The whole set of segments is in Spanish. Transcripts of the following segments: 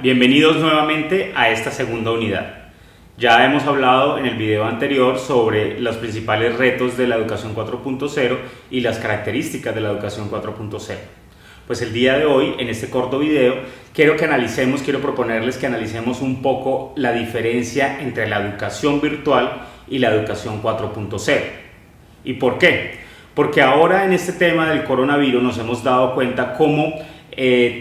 Bienvenidos nuevamente a esta segunda unidad. Ya hemos hablado en el video anterior sobre los principales retos de la educación 4.0 y las características de la educación 4.0. Pues el día de hoy, en este corto video, quiero proponerles que analicemos un poco la diferencia entre la educación virtual y la educación 4.0. ¿Y por qué? Porque ahora en este tema del coronavirus nos hemos dado cuenta cómo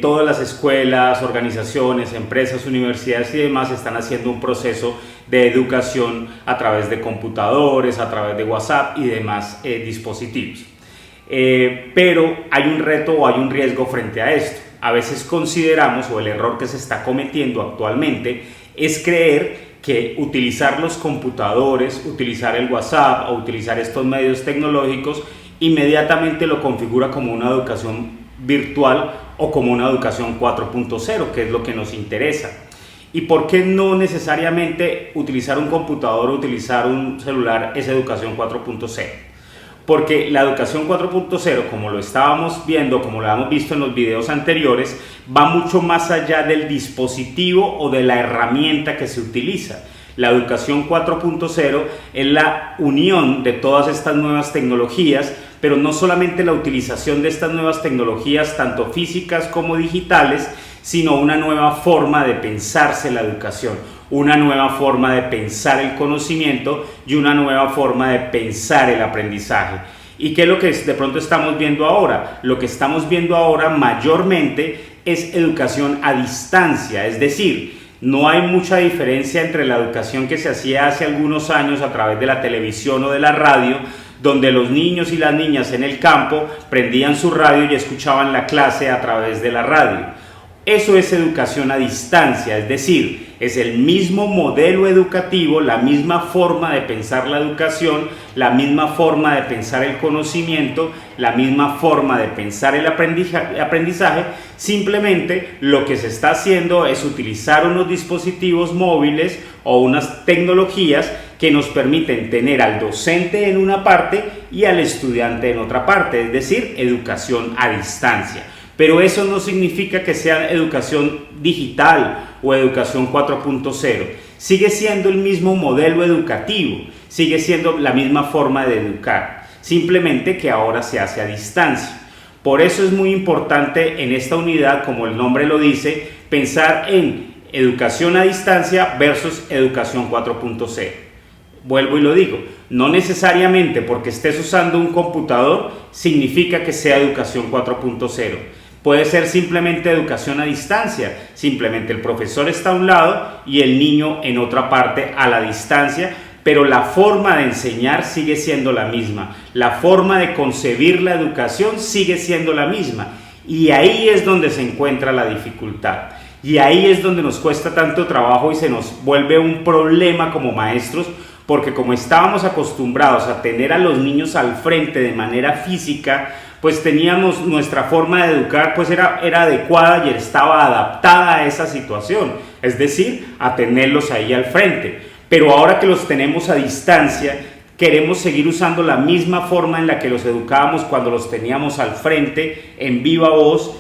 todas las escuelas, organizaciones, empresas, universidades y demás están haciendo un proceso de educación a través de computadores, a través de WhatsApp y demás dispositivos. Pero hay un reto o hay un riesgo frente a esto. A veces consideramos, o el error que se está cometiendo actualmente, es creer que utilizar los computadores, utilizar el WhatsApp o utilizar estos medios tecnológicos inmediatamente lo configura como una educación virtual o como una educación 4.0, que es lo que nos interesa. ¿Y por qué no necesariamente utilizar un computador o utilizar un celular es educación 4.0? Porque la educación 4.0, como lo estábamos viendo, como lo hemos visto en los videos anteriores, va mucho más allá del dispositivo o de la herramienta que se utiliza. La educación 4.0 es la unión de todas estas nuevas tecnologías, pero no solamente la utilización de estas nuevas tecnologías, tanto físicas como digitales, sino una nueva forma de pensarse la educación, una nueva forma de pensar el conocimiento y una nueva forma de pensar el aprendizaje. ¿Y qué es lo que de pronto estamos viendo ahora? Lo que estamos viendo ahora mayormente es educación a distancia, es decir, no hay mucha diferencia entre la educación que se hacía hace algunos años a través de la televisión o de la radio, donde los niños y las niñas en el campo prendían su radio y escuchaban la clase a través de la radio. Eso es educación a distancia, es decir, es el mismo modelo educativo, la misma forma de pensar la educación, la misma forma de pensar el conocimiento, la misma forma de pensar el aprendizaje. Simplemente lo que se está haciendo es utilizar unos dispositivos móviles o unas tecnologías que nos permiten tener al docente en una parte y al estudiante en otra parte, es decir, educación a distancia. Pero eso no significa que sea educación digital o educación 4.0. Sigue siendo el mismo modelo educativo, sigue siendo la misma forma de educar, simplemente que ahora se hace a distancia. Por eso es muy importante en esta unidad, como el nombre lo dice, pensar en educación a distancia versus educación 4.0. Vuelvo y lo digo, no necesariamente porque estés usando un computador significa que sea educación 4.0. Puede ser simplemente educación a distancia, simplemente el profesor está a un lado y el niño en otra parte a la distancia, pero la forma de enseñar sigue siendo la misma, la forma de concebir la educación sigue siendo la misma, y ahí es donde se encuentra la dificultad, y ahí es donde nos cuesta tanto trabajo y se nos vuelve un problema como maestros, porque como estábamos acostumbrados a tener a los niños al frente de manera física, pues teníamos nuestra forma de educar, pues era adecuada y estaba adaptada a esa situación, es decir, a tenerlos ahí al frente. Pero ahora que los tenemos a distancia, queremos seguir usando la misma forma en la que los educábamos cuando los teníamos al frente, en viva voz.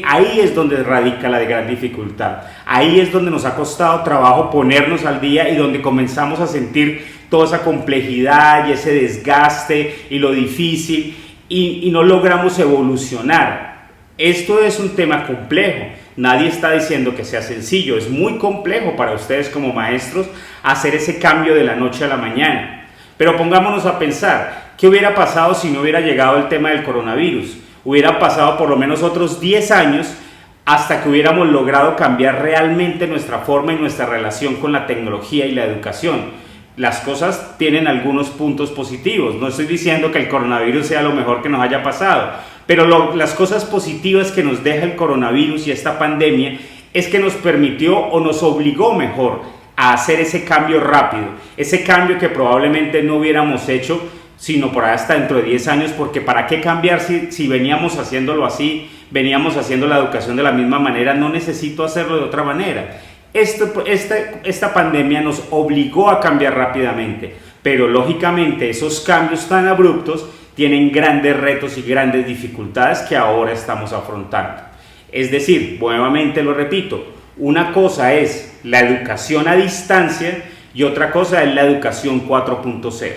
Ahí es donde radica la gran dificultad, ahí es donde nos ha costado trabajo ponernos al día y donde comenzamos a sentir toda esa complejidad y ese desgaste y lo difícil y no logramos evolucionar. Esto es un tema complejo, nadie está diciendo que sea sencillo, es muy complejo para ustedes como maestros hacer ese cambio de la noche a la mañana. Pero pongámonos a pensar, ¿qué hubiera pasado si no hubiera llegado el tema del coronavirus? Hubiera pasado por lo menos otros 10 años hasta que hubiéramos logrado cambiar realmente nuestra forma y nuestra relación con la tecnología y la educación. Las cosas tienen algunos puntos positivos, no estoy diciendo que el coronavirus sea lo mejor que nos haya pasado, pero las cosas positivas que nos deja el coronavirus y esta pandemia es que nos permitió o nos obligó mejor a hacer ese cambio rápido, ese cambio que probablemente no hubiéramos hecho sino por hasta dentro de 10 años, porque ¿para qué cambiar si veníamos haciéndolo así, veníamos haciendo la educación de la misma manera? No necesito hacerlo de otra manera. Esta pandemia nos obligó a cambiar rápidamente, pero lógicamente esos cambios tan abruptos tienen grandes retos y grandes dificultades que ahora estamos afrontando. Es decir, nuevamente lo repito, Una cosa es la educación a distancia y otra cosa es la educación 4.0.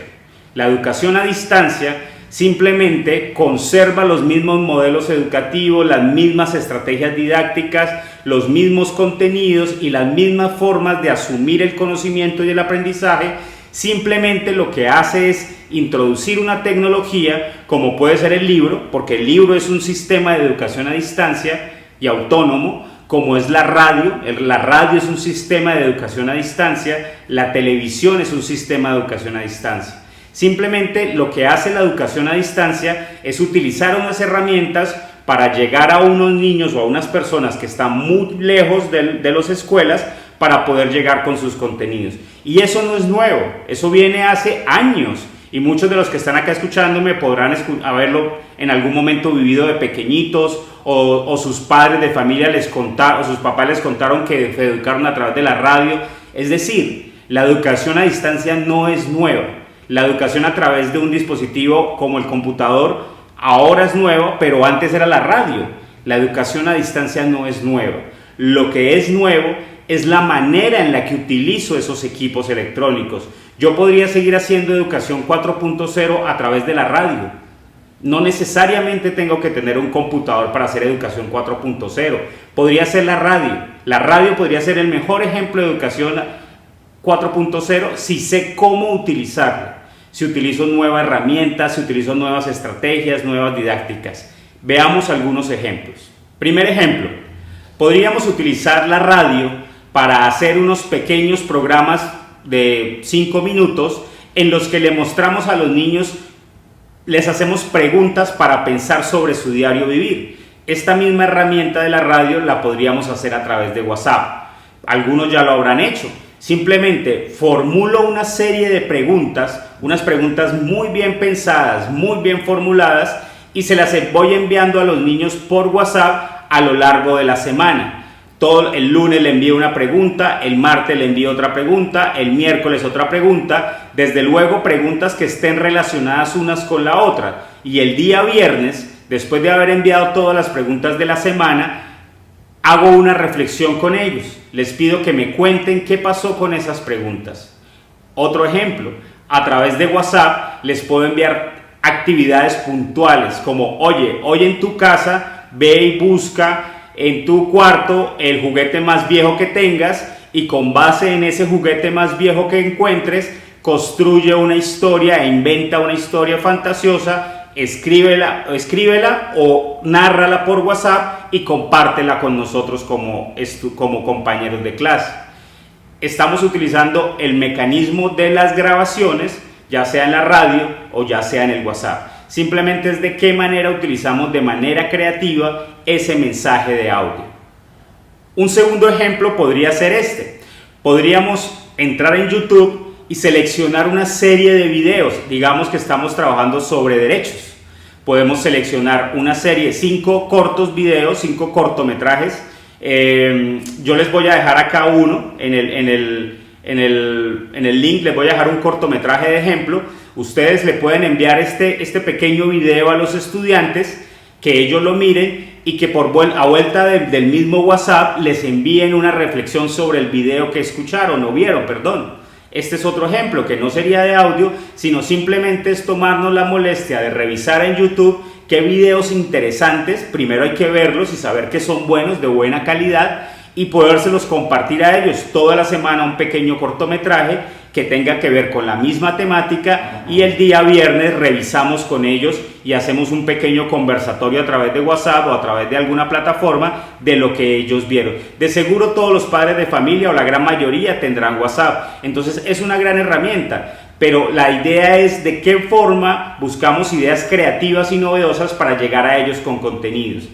La educación a distancia simplemente conserva los mismos modelos educativos, las mismas estrategias didácticas, los mismos contenidos y las mismas formas de asumir el conocimiento y el aprendizaje. Simplemente lo que hace es introducir una tecnología como puede ser el libro, porque el libro es un sistema de educación a distancia y autónomo, como es la radio. La radio es un sistema de educación a distancia, la televisión es un sistema de educación a distancia. Simplemente lo que hace la educación a distancia es utilizar unas herramientas para llegar a unos niños o a unas personas que están muy lejos de las escuelas para poder llegar con sus contenidos. Y eso no es nuevo, eso viene hace años y muchos de los que están acá escuchándome podrán haberlo en algún momento vivido de pequeñitos o sus padres de familia les contaron, o sus papás les contaron que se educaron a través de la radio. Es decir, la educación a distancia no es nueva. La educación a través de un dispositivo como el computador ahora es nueva, pero antes era la radio. La educación a distancia no es nueva. Lo que es nuevo es la manera en la que utilizo esos equipos electrónicos. Yo podría seguir haciendo educación 4.0 a través de la radio. No necesariamente tengo que tener un computador para hacer educación 4.0. Podría ser la radio. La radio podría ser el mejor ejemplo de educación 4.0 si sé cómo utilizarla, si utilizo nuevas herramientas, si utilizo nuevas estrategias, nuevas didácticas. Veamos algunos ejemplos. Primer ejemplo, podríamos utilizar la radio para hacer unos pequeños programas de 5 minutos en los que le mostramos a los niños, les hacemos preguntas para pensar sobre su diario vivir. Esta misma herramienta de la radio la podríamos hacer a través de WhatsApp. Algunos ya lo habrán hecho. Simplemente formulo una serie de preguntas, unas preguntas muy bien pensadas, muy bien formuladas, y se las voy enviando a los niños por WhatsApp a lo largo de la semana. El lunes le envío una pregunta, el martes le envío otra pregunta, el miércoles otra pregunta, desde luego preguntas que estén relacionadas unas con la otra. Y el día viernes, después de haber enviado todas las preguntas de la semana, hago una reflexión con ellos. Les pido que me cuenten qué pasó con esas preguntas. Otro ejemplo, a través de WhatsApp les puedo enviar actividades puntuales como, oye, hoy en tu casa ve y busca en tu cuarto el juguete más viejo que tengas y con base en ese juguete más viejo que encuentres, construye una historia e inventa una historia fantasiosa, escríbela o nárrala por WhatsApp y compártela con nosotros como compañeros de clase. Estamos utilizando el mecanismo de las grabaciones, ya sea en la radio o ya sea en el WhatsApp. Simplemente es de qué manera utilizamos de manera creativa ese mensaje de audio. Un segundo ejemplo podría ser este. Podríamos entrar en YouTube y seleccionar una serie de videos. Digamos que estamos trabajando sobre derechos. Podemos seleccionar una serie, 5 cortos videos, 5 cortometrajes. Yo les voy a dejar acá uno en el link, les voy a dejar un cortometraje de ejemplo. Ustedes le pueden enviar este pequeño video a los estudiantes, que ellos lo miren y que a vuelta del mismo WhatsApp les envíen una reflexión sobre el video que escucharon o vieron, perdón. Este es otro ejemplo que no sería de audio, sino simplemente es tomarnos la molestia de revisar en YouTube qué videos interesantes, primero hay que verlos y saber que son buenos, de buena calidad, y podérselos compartir a ellos toda la semana, un pequeño cortometraje que tenga que ver con la misma temática, y el día viernes revisamos con ellos y hacemos un pequeño conversatorio a través de WhatsApp o a través de alguna plataforma de lo que ellos vieron. De seguro todos los padres de familia o la gran mayoría tendrán WhatsApp, entonces es una gran herramienta, pero la idea es de qué forma buscamos ideas creativas y novedosas para llegar a ellos con contenidos.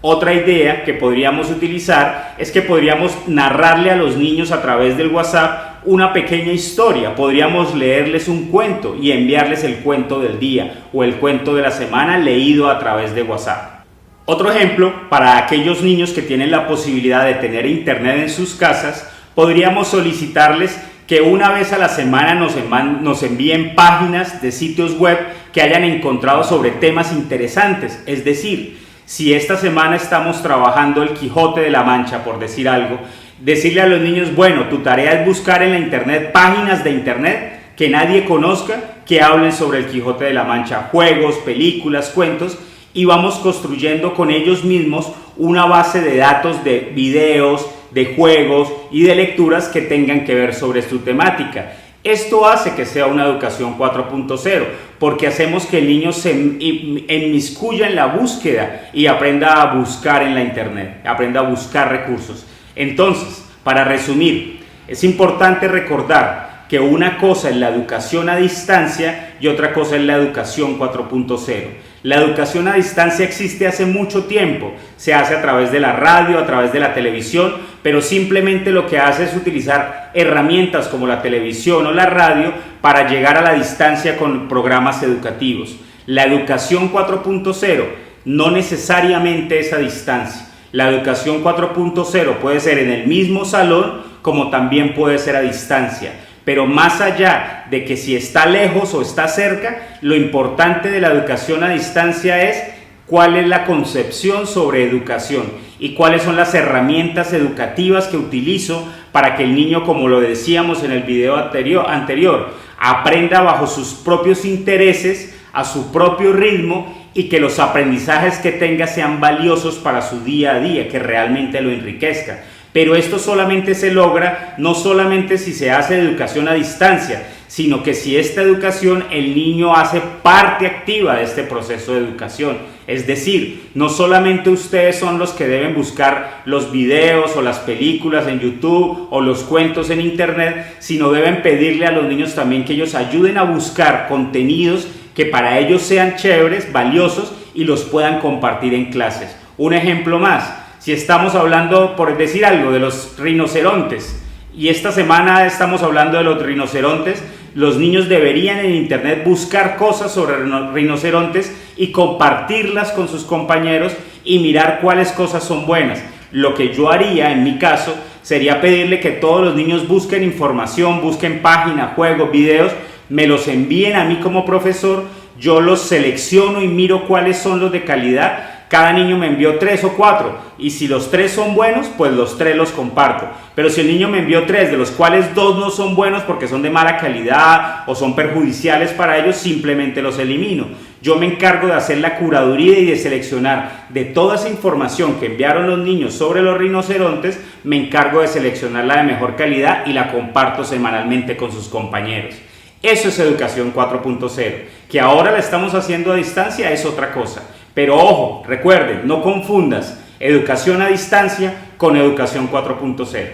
Otra idea que podríamos utilizar es que podríamos narrarle a los niños a través del WhatsApp una pequeña historia. Podríamos leerles un cuento y enviarles el cuento del día o el cuento de la semana leído a través de WhatsApp. Otro ejemplo, para aquellos niños que tienen la posibilidad de tener internet en sus casas, podríamos solicitarles que una vez a la semana nos envíen páginas de sitios web que hayan encontrado sobre temas interesantes. Es decir, si esta semana estamos trabajando el Quijote de la Mancha, por decir algo, decirle a los niños, bueno, tu tarea es buscar en la internet páginas de internet que nadie conozca, que hablen sobre el Quijote de la Mancha, juegos, películas, cuentos, y vamos construyendo con ellos mismos una base de datos de videos, de juegos y de lecturas que tengan que ver sobre su temática. Esto hace que sea una educación 4.0, porque hacemos que el niño se inmiscuya en la búsqueda y aprenda a buscar en la internet, aprenda a buscar recursos. Entonces, para resumir, es importante recordar que una cosa es la educación a distancia y otra cosa es la educación 4.0. La educación a distancia existe hace mucho tiempo, se hace a través de la radio, a través de la televisión, pero simplemente lo que hace es utilizar herramientas como la televisión o la radio para llegar a la distancia con programas educativos. La educación 4.0 no necesariamente es a distancia. La educación 4.0 puede ser en el mismo salón como también puede ser a distancia. Pero más allá de que si está lejos o está cerca, lo importante de la educación a distancia es cuál es la concepción sobre educación y cuáles son las herramientas educativas que utilizo para que el niño, como lo decíamos en el video anterior, aprenda bajo sus propios intereses, a su propio ritmo, y que los aprendizajes que tenga sean valiosos para su día a día, que realmente lo enriquezcan. Pero esto solamente se logra, no solamente si se hace educación a distancia, sino que si esta educación el niño hace parte activa de este proceso de educación. Es decir, no solamente ustedes son los que deben buscar los videos o las películas en YouTube o los cuentos en internet, sino deben pedirle a los niños también que ellos ayuden a buscar contenidos que para ellos sean chéveres, valiosos y los puedan compartir en clases. Un ejemplo más. Si estamos hablando, por decir algo, de los rinocerontes, y esta semana estamos hablando de los rinocerontes, los niños deberían en internet buscar cosas sobre rinocerontes y compartirlas con sus compañeros y mirar cuáles cosas son buenas. Lo que yo haría en mi caso sería pedirle que todos los niños busquen información, busquen páginas, juegos, videos, me los envíen a mí como profesor, yo los selecciono y miro cuáles son los de calidad. Cada niño me envió 3 o 4 y si los 3 son buenos, pues los 3 los comparto. Pero si el niño me envió 3, de los cuales 2 no son buenos porque son de mala calidad o son perjudiciales para ellos, simplemente los elimino. Yo me encargo de hacer la curaduría y de seleccionar de toda esa información que enviaron los niños sobre los rinocerontes, me encargo de seleccionar la de mejor calidad y la comparto semanalmente con sus compañeros. Eso es educación 4.0. Que ahora la estamos haciendo a distancia es otra cosa. Pero ojo, recuerden, no confundas educación a distancia con educación 4.0.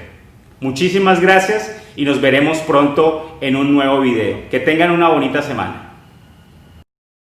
Muchísimas gracias y nos veremos pronto en un nuevo video. Que tengan una bonita semana.